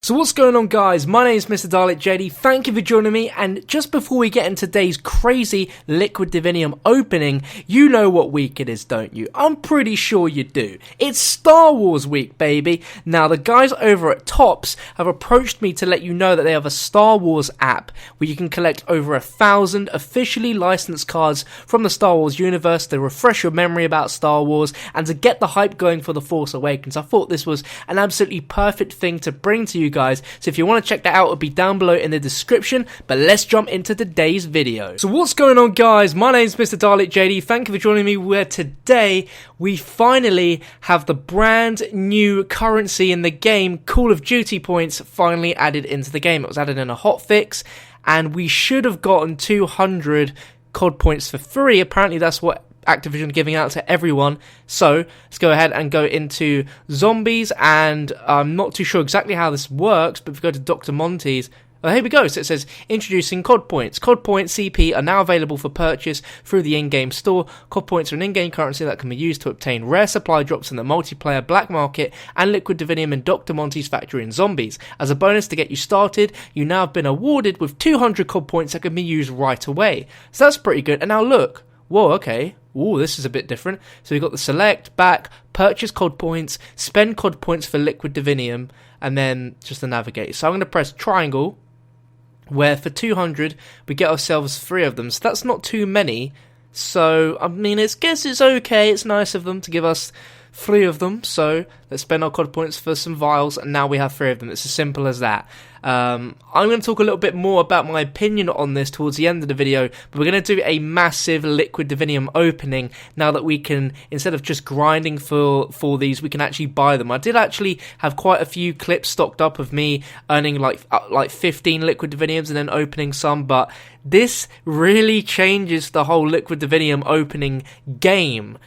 So what's going on, guys? My name is MrDalekJD, thank you for joining me, and just before we get into today's crazy Liquid Divinium opening, you know what week it is, don't you? I'm pretty sure you do. It's Star Wars week, baby. Now, the guys over at Topps have approached me to let you know that they have a Star Wars app where you can collect over 1,000 officially licensed cards from the Star Wars universe to refresh your memory about Star Wars and to get the hype going for The Force Awakens. I thought this was an absolutely perfect thing to bring to you guys, so if you want to check that out, it'll be down below in the description. But let's jump into today's video. So what's going on, guys? My name is MrDalekJD, thank you for joining me, where today we finally have the brand new currency in the game, Call of Duty points, finally added into the game. It was added in a hotfix, and we should have gotten 200 COD points for free. Apparently that's what Activision giving out to everyone. So let's go ahead and go into zombies, and I'm not too sure exactly how this works, but if we go to Dr. MONTYS, here we go. So it says introducing COD points. COD points CP are now available for purchase through the in-game store. COD points are an in-game currency that can be used to obtain rare supply drops in the multiplayer black market and Liquid Divinium in Dr. MONTYS factory in zombies. As a bonus to get you started, you now have been awarded with 200 COD points that can be used right away. So that's pretty good. And now look, whoa, okay. Ooh, this is a bit different. So we've got the select, back, purchase COD points, spend COD points for Liquid Divinium, and then just the navigate. So I'm going to press triangle, where for 200 we get ourselves 3 of them. So that's not too many. So, I mean, I guess it's okay. It's nice of them to give us 3 of them. So let's spend our COD points for some vials, and now we have 3 of them. It's as simple as that. I'm going to talk a little bit more about my opinion on this towards the end of the video, but we're going to do a massive Liquid Divinium opening now that we can, instead of just grinding for these, we can actually buy them. I did actually have quite a few clips stocked up of me earning like 15 Liquid Diviniums and then opening some, but this really changes the whole Liquid Divinium opening game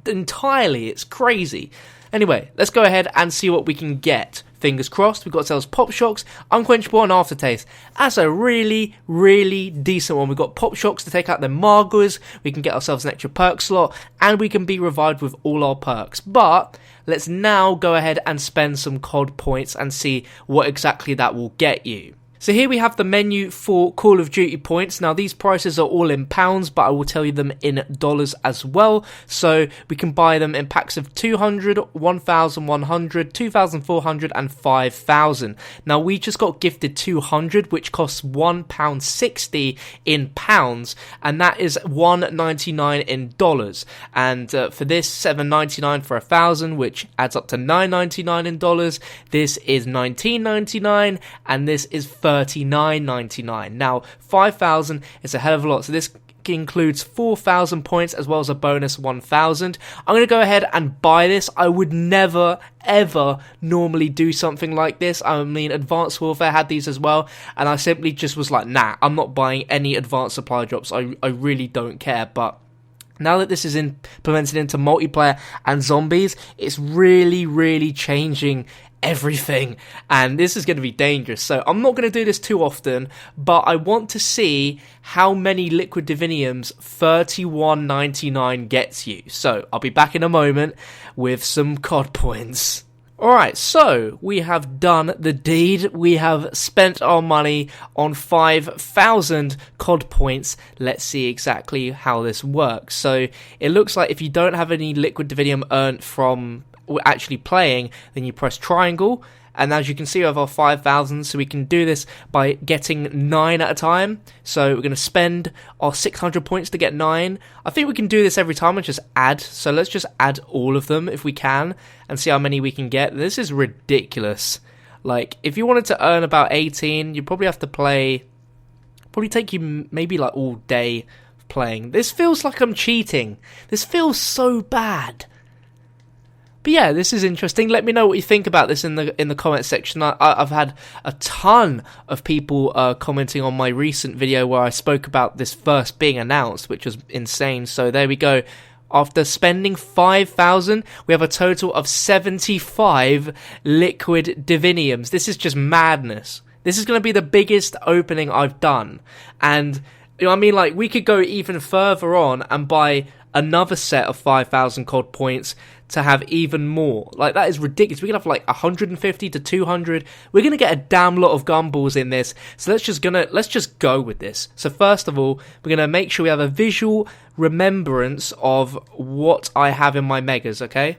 entirely. It's crazy. Anyway, let's go ahead and see what we can get. Fingers crossed, we've got ourselves Pop Shocks, Unquenchable, and Aftertaste. That's a really, really decent one. We've got Pop Shocks to take out the Margwas, we can get ourselves an extra perk slot, and we can be revived with all our perks. But let's now go ahead and spend some COD points and see what exactly that will get you. So here we have the menu for Call of Duty points. Now these prices are all in pounds, but I will tell you them in dollars as well. So we can buy them in packs of 200, 1,100, 2,400 and 5,000. Now we just got gifted 200, which costs £1.60 in pounds, and that is $1.99 in dollars. And for this, $7.99 for 1,000, which adds up to $9.99 in dollars. This is $19.99, and this is $39.99. Now 5,000 is a hell of a lot, so this includes 4,000 points as well as a bonus 1,000. I'm going to go ahead and buy this. I would never ever normally do something like this. I mean, Advanced Warfare had these as well, and I simply just was like, nah, I'm not buying any advanced supply drops. I really don't care. But now that this is implemented into multiplayer and zombies, it's really, really changing everything, and this is going to be dangerous. So I'm not going to do this too often, but I want to see how many Liquid Diviniums $31.99 gets you. So I'll be back in a moment with some COD points. Alright, so we have done the deed. We have spent our money on 5,000 COD points. Let's see exactly how this works. So it looks like if you don't have any Liquid Divinium earned from actually playing, then you press triangle, and as you can see we have our 5,000, so we can do this by getting 9 at a time. So we're going to spend our 600 points to get 9. I think we can do this every time and just add, so let's just add all of them if we can and see how many we can get. This is ridiculous. Like, if you wanted to earn about 18, you'd probably have to play, probably take you maybe like all day playing. This feels like I'm cheating. This feels so bad. But yeah, this is interesting. Let me know what you think about this in the comment section. I've had a ton of people commenting on my recent video where I spoke about this first being announced, which was insane. So there we go. After spending 5,000, we have a total of 75 Liquid Diviniums. This is just madness. This is going to be the biggest opening I've done. And you know what I mean? Like, we could go even further on and buy another set of 5,000 COD points to have even more. Like, that is ridiculous. We could have like 150 to 200. We're gonna get a damn lot of gumballs in this. So let's just go with this. So first of all, we're gonna make sure we have a visual remembrance of what I have in my megas. Okay.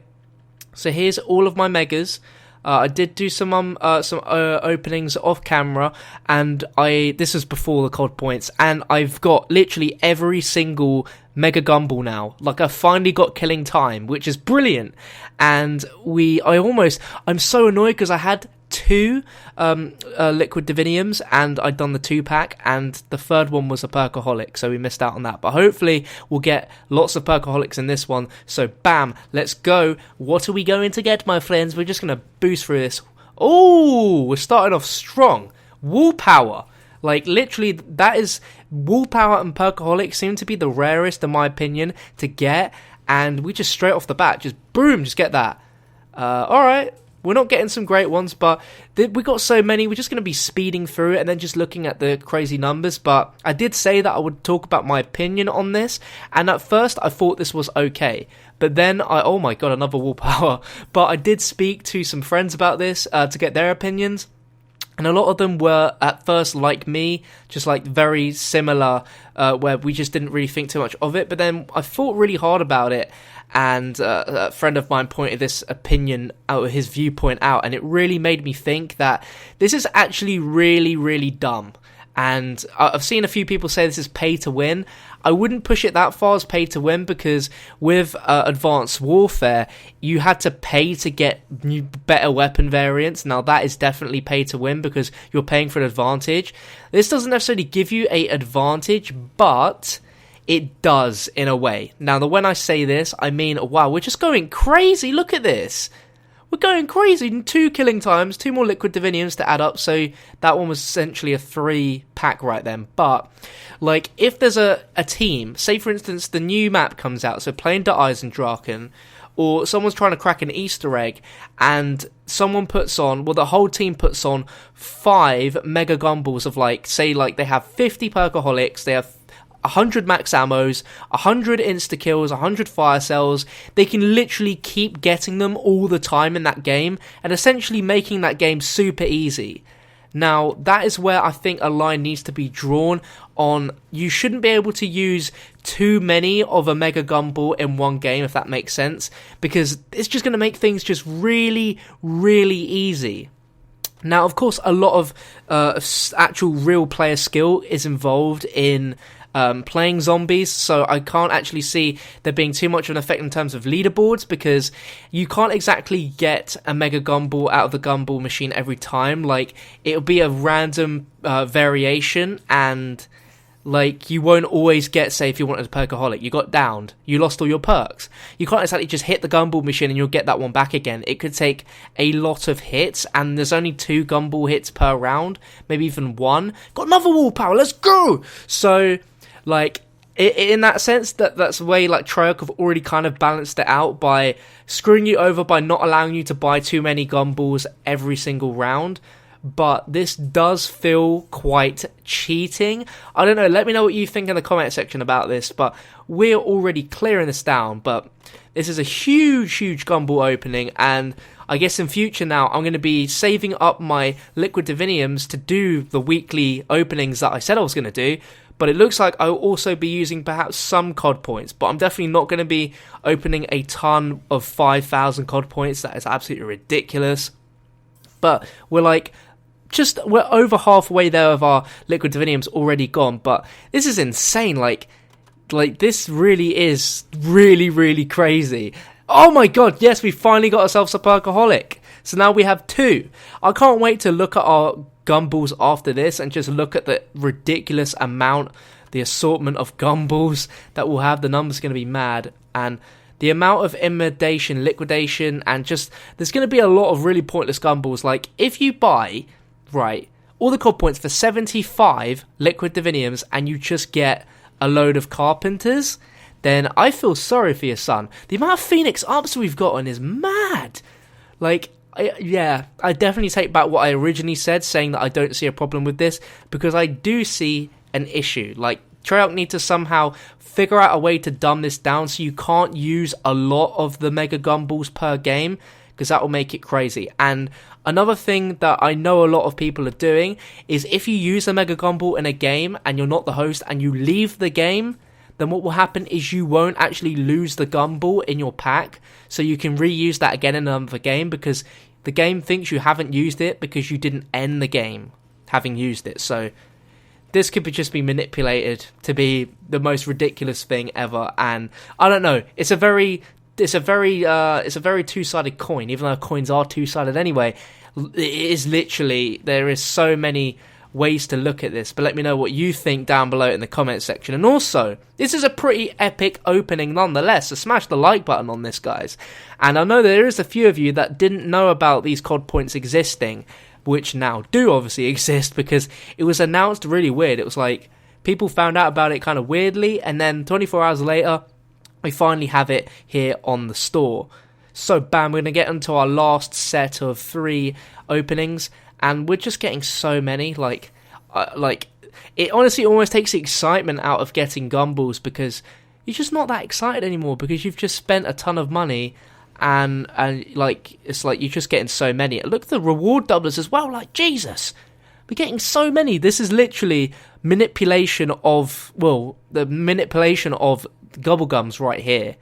So here's all of my megas. I did do some openings off camera, and this was before the COD points, and I've got literally every single mega gumball now. Like, I finally got killing time, which is brilliant. And I'm so annoyed because I had 2 liquid diviniums, and I'd done the 2-pack, and the third one was a perkaholic, so we missed out on that. But hopefully we'll get lots of perkaholics in this one. So bam, let's go. What are we going to get, my friends? We're just gonna boost through this. Oh, we're starting off strong. Wall power. Like, literally, that is, wall power and perkaholic seem to be the rarest, in my opinion, to get, and we just straight off the bat, just boom, just get that. Alright. We're not getting some great ones, but we got so many, we're just going to be speeding through it and then just looking at the crazy numbers. But I did say that I would talk about my opinion on this, and at first I thought this was okay. But then oh my god, another wall power. But I did speak to some friends about this to get their opinions. And a lot of them were, at first, like me, just like very similar, where we just didn't really think too much of it. But then I thought really hard about it, and a friend of mine pointed this opinion out, his viewpoint out, and it really made me think that this is actually really, really dumb. And I've seen a few people say this is pay to win. I wouldn't push it that far as pay to win, because with Advanced Warfare, you had to pay to get better weapon variants. Now that is definitely pay to win, because you're paying for an advantage. This doesn't necessarily give you an advantage, but it does in a way. Now, when I say this, I mean, wow, we're just going crazy. Look at this. We're going crazy. 2 killing times, 2 more liquid diviniums to add up, so that one was essentially a 3-pack right then. But, like, if there's a team, say for instance the new map comes out, so playing Der Eisendrachen, or someone's trying to crack an Easter egg, and someone puts on, well, the whole team puts on 5 mega gumballs of, like, say, like, they have 50 perkaholics, they have 100 max ammos, 100 insta-kills, 100 fire cells. They can literally keep getting them all the time in that game, and essentially making that game super easy. Now, that is where I think a line needs to be drawn on. You shouldn't be able to use too many of a mega gumball in one game, if that makes sense, because it's just going to make things just really, really easy. Now, of course, a lot of actual real player skill is involved in playing zombies, so I can't actually see there being too much of an effect in terms of leaderboards, because you can't exactly get a mega gumball out of the gumball machine every time. Like, it'll be a random variation, and like, you won't always get, say, if you wanted a perkaholic, you got downed, you lost all your perks. You can't exactly just hit the gumball machine and you'll get that one back again. It could take a lot of hits, and there's only 2 gumball hits per round, maybe even 1. Got another wall power, let's go! So, like, in that sense, that's the way, like, Treyarch have already kind of balanced it out by screwing you over by not allowing you to buy too many gumballs every single round. But this does feel quite cheating. I don't know, let me know what you think in the comment section about this, but we're already clearing this down. But this is a huge, huge gumball opening, and I guess in future now, I'm going to be saving up my liquid diviniums to do the weekly openings that I said I was going to do. But it looks like I'll also be using perhaps some COD points. But I'm definitely not going to be opening a ton of 5,000 COD points. That is absolutely ridiculous. But we're over halfway there of our liquid diviniums already gone. But this is insane. Like this really is really, really crazy. Oh my god, yes, we finally got ourselves a perkaholic. So now we have 2. I can't wait to look at our gumballs after this and just look at the ridiculous amount, the assortment of gumballs that we'll have. The numbers are going to be mad, and the amount of immodation, liquidation, and just, there's going to be a lot of really pointless gumballs. Like, if you buy, right, all the COD points for 75 liquid diviniums and you just get a load of carpenters, then I feel sorry for your son. The amount of Phoenix ups we've gotten is mad. Like, I definitely take back what I originally said, saying that I don't see a problem with this, because I do see an issue. Like, Treyarch need to somehow figure out a way to dumb this down so you can't use a lot of the Mega Gumballs per game, because that will make it crazy. And another thing that I know a lot of people are doing is if you use a Mega Gumball in a game and you're not the host and you leave the game, then what will happen is you won't actually lose the Gumball in your pack, so you can reuse that again in another game, because the game thinks you haven't used it because you didn't end the game having used it. So this could just be manipulated to be the most ridiculous thing ever, and I don't know. It's a very two-sided coin, even though coins are two-sided anyway. It is literally, there is so many ways to look at this, but let me know what you think down below in the comment section. And also, this is a pretty epic opening nonetheless, so smash the like button on this, guys. And I know there is a few of you that didn't know about these COD points existing, which now do obviously exist, because it was announced really weird. It was like, people found out about it kind of weirdly, and then 24 hours later, we finally have it here on the store. So bam, we're going to get into our last set of 3 openings, and we're just getting so many, like it honestly almost takes the excitement out of getting Gumballs, because you're just not that excited anymore, because you've just spent a ton of money, and like, it's like you're just getting so many. Look at the reward doublers as well, like, Jesus, we're getting so many. This is literally manipulation of, well, the manipulation of Gobblegums right here.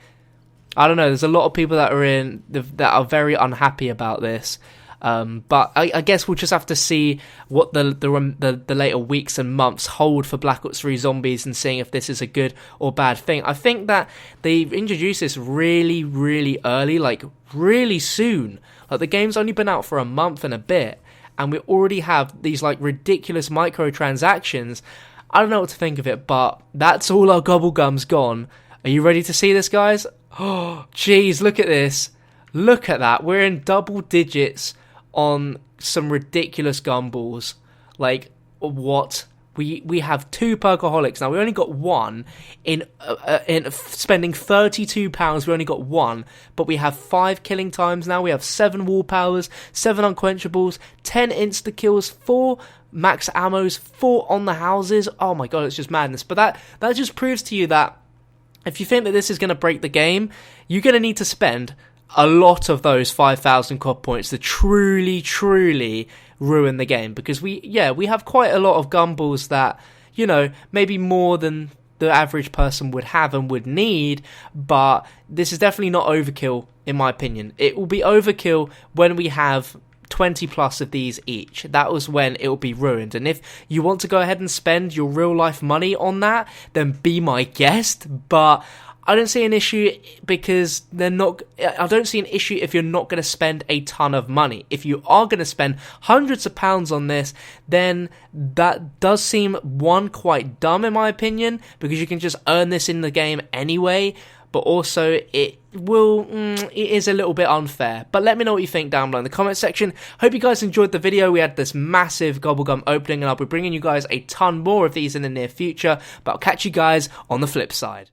I don't know, there's a lot of people that are very unhappy about this, but I guess we'll just have to see what the later weeks and months hold for Black Ops 3 Zombies, and seeing if this is a good or bad thing. I think that they introduced this really, really early, like really soon. Like, the game's only been out for a month and a bit, and we already have these like ridiculous microtransactions. I don't know what to think of it, but that's all our Gobblegums gone. Are you ready to see this, guys? Oh, jeez, look at this. Look at that. We're in double digits on some ridiculous Gumballs. Like, what? We have 2 Perkaholics now. We only got 1 in spending £32. We only got 1, but we have 5 killing times now. We have 7 wall powers, 7 unquenchables, 10 insta kills, 4 max ammos, 4 on the houses. Oh my god, it's just madness. But that just proves to you that if you think that this is going to break the game, you're going to need to spend a lot of those 5,000 COD points to truly, truly ruin the game. Because we have quite a lot of Gumballs that, you know, maybe more than the average person would have and would need, but this is definitely not overkill, in my opinion. It will be overkill when we have 20 plus of these each. That was when it will be ruined. And if you want to go ahead and spend your real life money on that, then be my guest. But I don't see an issue, because I don't see an issue if you're not going to spend a ton of money. If you are going to spend hundreds of pounds on this, then that does seem, one, quite dumb in my opinion, because you can just earn this in the game anyway. But also, it is a little bit unfair. But let me know what you think down below in the comment section. Hope you guys enjoyed the video. We had this massive Gobblegum opening, and I'll be bringing you guys a ton more of these in the near future. But I'll catch you guys on the flip side.